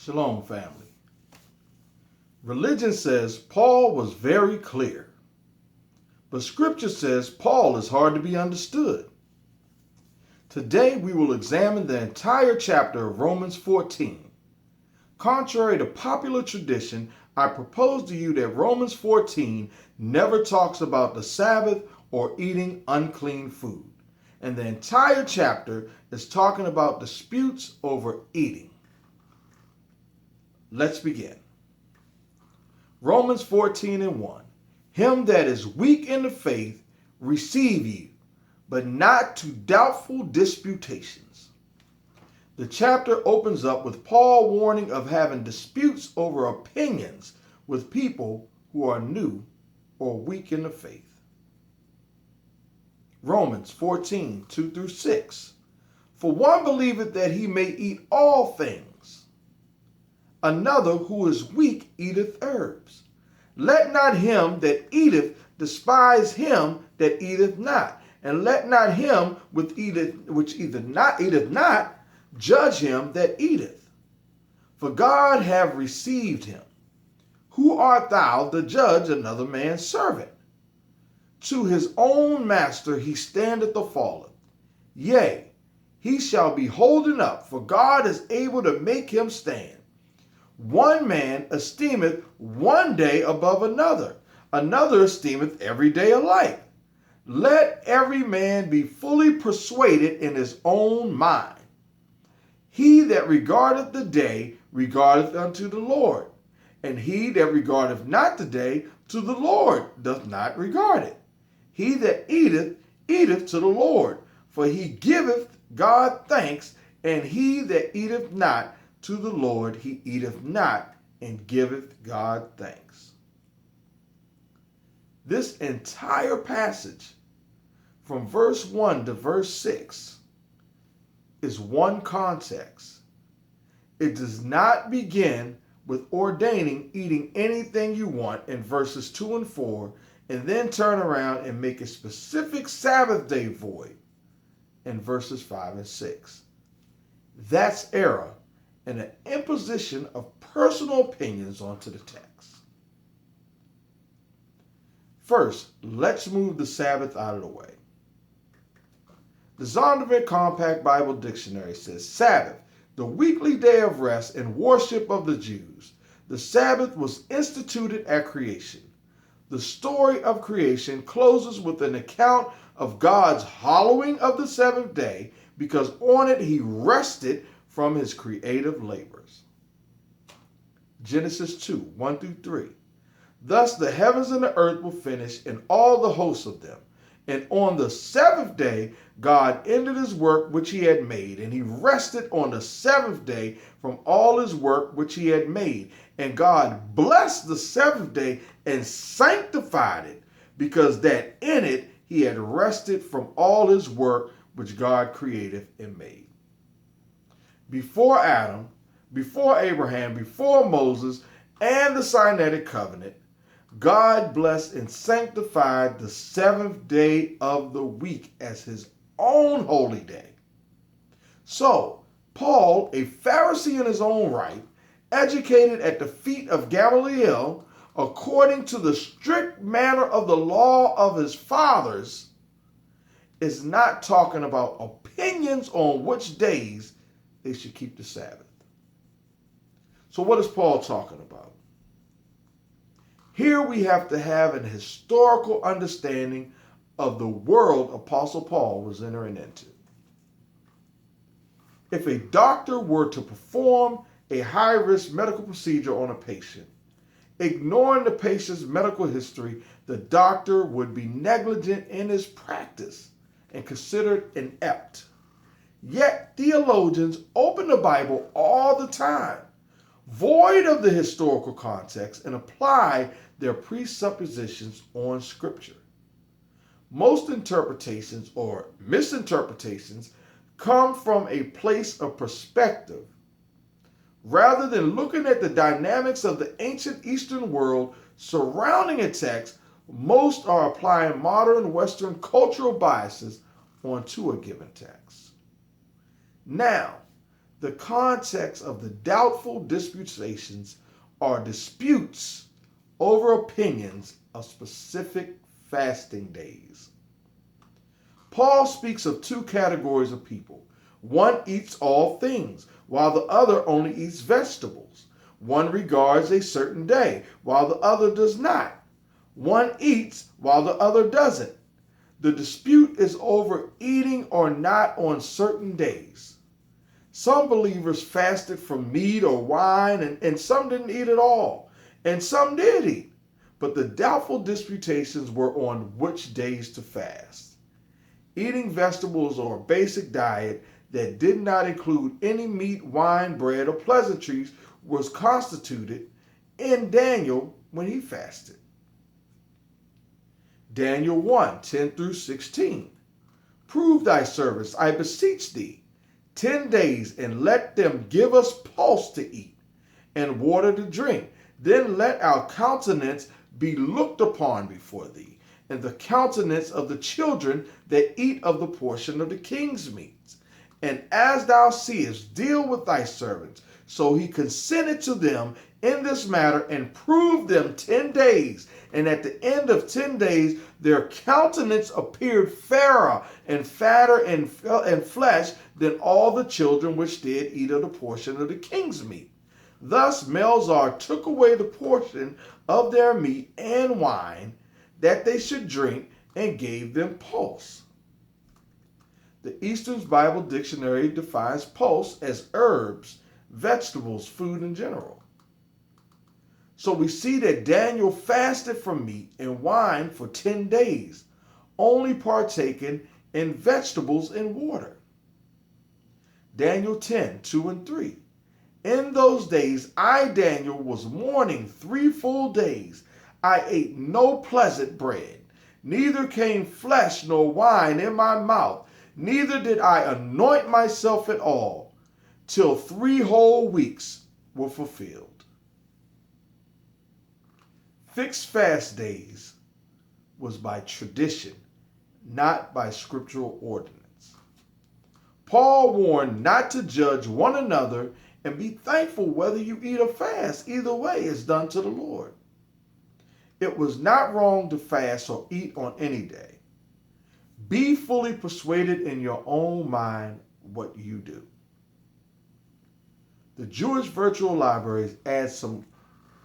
Shalom, family. Religion says Paul was very clear, but Scripture says Paul is hard to be understood. Today we will examine the entire chapter of Romans 14. Contrary to popular tradition, I propose to you that Romans 14 never talks about the Sabbath or eating unclean food, and the entire chapter is talking about disputes over eating. Let's begin. Romans 14:1. Him that is weak in the faith receive ye, but not to doubtful disputations. The chapter opens up with Paul warning of having disputes over opinions with people who are new or weak in the faith. Romans 14:2-6. For one believeth that he may eat all things. Another who is weak eateth herbs. Let not him that eateth despise him that eateth not, and let not him which eateth not judge him that eateth. For God have received him. Who art thou to judge another man's servant? To his own master he standeth or falleth. Yea, he shall be holden up, for God is able to make him stand. One man esteemeth one day above another, another esteemeth every day alike. Let every man be fully persuaded in his own mind. He that regardeth the day regardeth unto the Lord, and he that regardeth not the day to the Lord doth not regard it. He that eateth, eateth to the Lord, for he giveth God thanks, and he that eateth not to the Lord, he eateth not, and giveth God thanks. This entire passage, from verse 1 to verse 6, is one context. It does not begin with ordaining eating anything you want in verses 2 and 4, and then turn around and make a specific Sabbath day void in verses 5 and 6. That's error and an imposition of personal opinions onto the text. First, let's move the Sabbath out of the way. The Zondervan Compact Bible Dictionary says, Sabbath, the weekly day of rest and worship of the Jews. The Sabbath was instituted at creation. The story of creation closes with an account of God's hallowing of the seventh day, because on it he rested from his creative labors. Genesis 2:1-3. Thus the heavens and the earth were finished, and all the hosts of them. And on the seventh day God ended his work which he had made, and he rested on the seventh day from all his work which he had made. And God blessed the seventh day and sanctified it, because that in it he had rested from all his work which God created and made. Before Adam, before Abraham, before Moses, and the Sinaitic covenant, God blessed and sanctified the seventh day of the week as his own holy day. So, Paul, a Pharisee in his own right, educated at the feet of Gamaliel, according to the strict manner of the law of his fathers, is not talking about opinions on which days they should keep the Sabbath. So what is Paul talking about? Here we have to have an historical understanding of the world Apostle Paul was entering into. If a doctor were to perform a high-risk medical procedure on a patient, ignoring the patient's medical history, the doctor would be negligent in his practice and considered inept. Yet theologians open the Bible all the time, void of the historical context, and apply their presuppositions on Scripture. Most interpretations or misinterpretations come from a place of perspective. Rather than looking at the dynamics of the ancient Eastern world surrounding a text, most are applying modern Western cultural biases onto a given text. Now, The context of the doubtful disputations are disputes over opinions of specific fasting days. Paul speaks of two categories of people. One eats all things, while the other only eats vegetables. One regards a certain day, while the other does not. One eats, while the other doesn't. The dispute is over eating or not on certain days. Some believers fasted from meat or wine, and some didn't eat at all, and some did eat. But the doubtful disputations were on which days to fast. Eating vegetables or a basic diet that did not include any meat, wine, bread, or pleasantries was constituted in Daniel when he fasted. Daniel 1, 10 through 16. Prove thy service, I beseech thee, 10 days, and let them give us pulse to eat, and water to drink. Then let our countenance be looked upon before thee, and the countenance of the children that eat of the portion of the king's meats. And as thou seest, deal with thy servants. So he consented to them in this matter and proved them 10 days. And at the end of 10 days, their countenance appeared fairer and fatter in flesh than all the children which did eat of the portion of the king's meat. Thus Melzar took away the portion of their meat and wine that they should drink, and gave them pulse. The Eastern Bible Dictionary defines pulse as herbs, vegetables, food in general. So we see that Daniel fasted from meat and wine for 10 days, only partaking in vegetables and water. Daniel 10, 2 and 3. In those days I, Daniel, was mourning 3 full days. I ate no pleasant bread, neither came flesh nor wine in my mouth, neither did I anoint myself at all, till 3 whole weeks were fulfilled. Fixed fast days was by tradition, not by scriptural ordinance. Paul warned not to judge one another and be thankful whether you eat or fast. Either way is done to the Lord. It was not wrong to fast or eat on any day. Be fully persuaded in your own mind what you do. The Jewish Virtual Libraries add some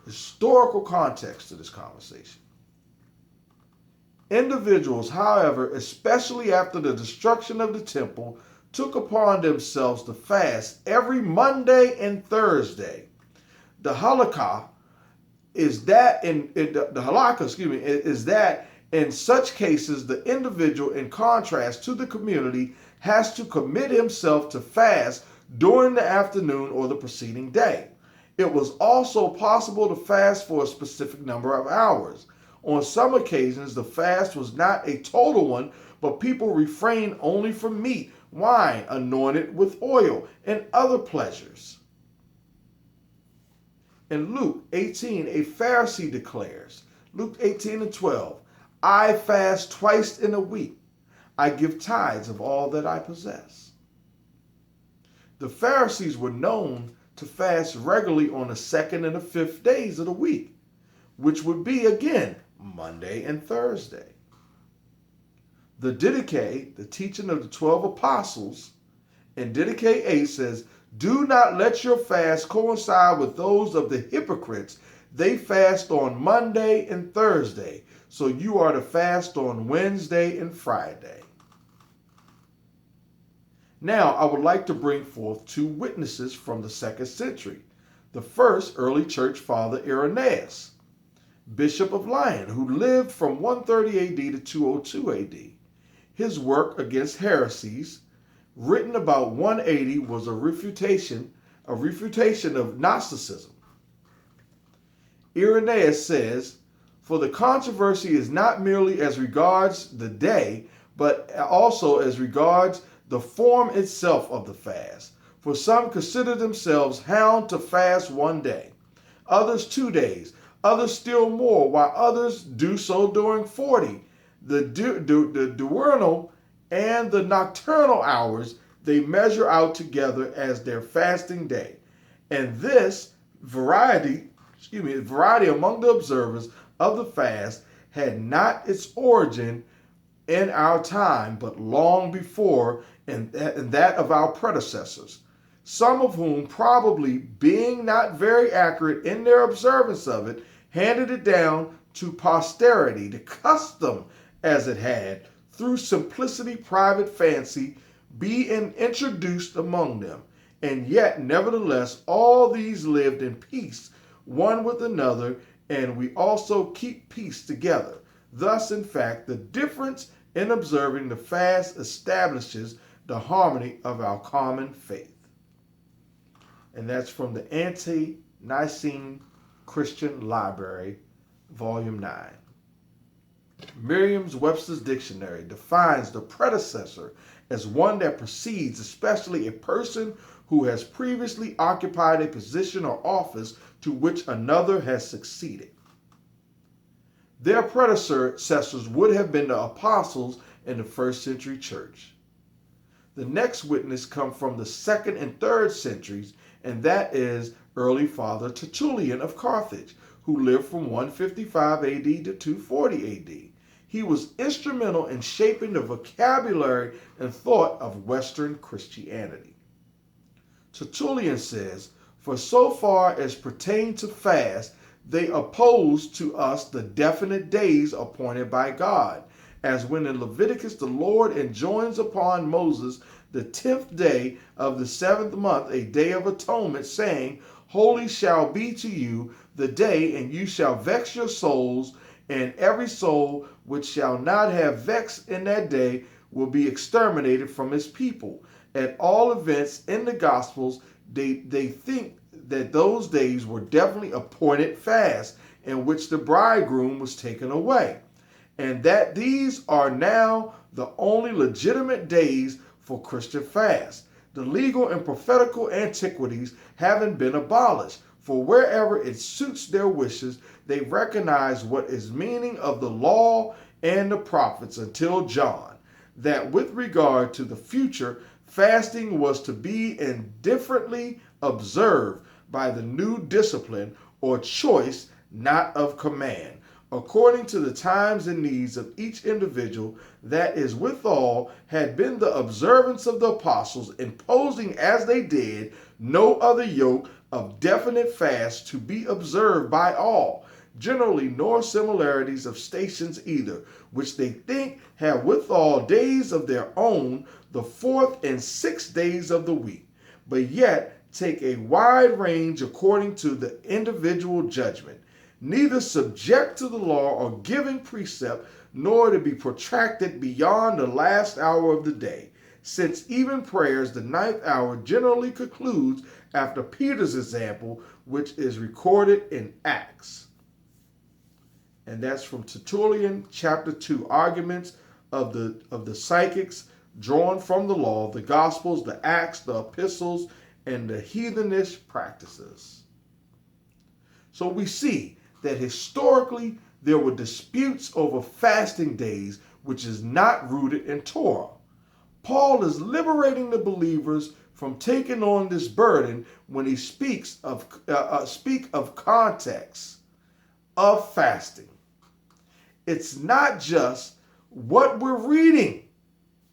historical context to this conversation. Individuals, however, especially after the destruction of the temple, took upon themselves to fast every Monday and Thursday. The halakha is that in such cases the individual, in contrast to the community, has to commit himself to fast during the afternoon or the preceding day. It was also possible to fast for a specific number of hours. On some occasions, the fast was not a total one, but people refrained only from meat, wine anointed with oil, and other pleasures. In Luke 18, a Pharisee declares, Luke 18 and 12, I fast twice in a week. I give tithes of all that I possess. The Pharisees were known to fast regularly on the 2nd and the 5th days of the week, which would be, again, Monday and Thursday. The Didache, the teaching of the 12 apostles, in Didache 8 says, do not let your fast coincide with those of the hypocrites. They fast on Monday and Thursday, so you are to fast on Wednesday and Friday. Now, I would like to bring forth 2 witnesses from the 2nd century. The first, early church father Irenaeus, Bishop of Lyon, who lived from 130 AD to 202 AD. His work against heresies, written about 180, was a refutation of Gnosticism. Irenaeus says, for the controversy is not merely as regards the day, but also as regards the form itself of the fast. For some consider themselves bound to fast one day, others 2 days, others still more, while others do so during 40. The diurnal and the nocturnal hours they measure out together as their fasting day. And this variety among the observers of the fast had not its origin in our time, but long before in that of our predecessors, some of whom, probably being not very accurate in their observance of it, handed it down to posterity, the custom as it had, through simplicity, private fancy, being introduced among them. And yet, nevertheless, all these lived in peace one with another, and we also keep peace together. Thus, in fact, the difference in observing the fast establishes the harmony of our common faith. And that's from the Ante-Nicene Christian Library, Volume 9. Merriam-Webster's Dictionary defines the predecessor as one that precedes, especially a person who has previously occupied a position or office to which another has succeeded. Their predecessors would have been the apostles in the first century church. The next witness come from the 2nd and 3rd centuries, and that is early Father Tertullian of Carthage, who lived from 155 AD to 240 AD. He was instrumental in shaping the vocabulary and thought of Western Christianity. Tertullian says, "For so far as pertained to fast, they opposed to us the definite days appointed by God, as when in Leviticus the Lord enjoins upon Moses the 10th day of the 7th month, a day of atonement, saying, Holy shall be to you the day, and you shall vex your souls, and every soul which shall not have vexed in that day will be exterminated from his people." At all events, in the Gospels, they think that those days were definitely appointed fasts in which the bridegroom was taken away, and that these are now the only legitimate days for Christian fast, the legal and prophetical antiquities having been abolished. For wherever it suits their wishes, they recognize what is meaning of the law and the prophets until John, that with regard to the future, fasting was to be indifferently observed by the new discipline or choice, not of command, according to the times and needs of each individual. That is, withal, had been the observance of the apostles, imposing as they did no other yoke of definite fast to be observed by all, generally, nor similarities of stations either, which they think have withal days of their own, the 4th and 6th days of the week, but yet take a wide range according to the individual judgment, neither subject to the law or giving precept, nor to be protracted beyond the last hour of the day, since even prayers, the 9th hour, generally concludes after Peter's example, which is recorded in Acts. And that's from Tertullian, chapter 2, Arguments of the Psychics, drawn from the law, the Gospels, the Acts, the Epistles, and the heathenish practices. So we see that historically there were disputes over fasting days, which is not rooted in Torah. Paul is liberating the believers from taking on this burden when he speaks of context of fasting. It's not just what we're reading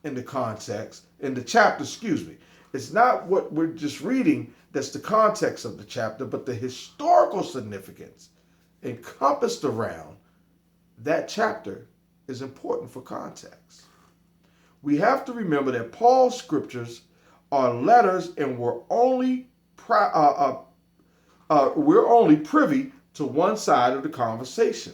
in the context, in the chapter, It's not what we're just reading that's the context of the chapter, but the historical significance encompassed around that chapter is important for context. We have to remember that Paul's scriptures are letters, and we're only privy to one side of the conversation.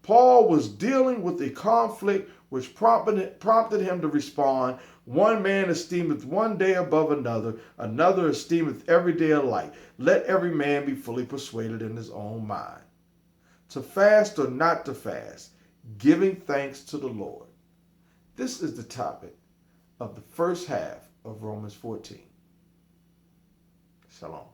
Paul was dealing with a conflict which prompted him to respond, "One man esteemeth one day above another, another esteemeth every day alike. Let every man be fully persuaded in his own mind." To fast or not to fast, giving thanks to the Lord. This is the topic of the first half of Romans 14. Shalom.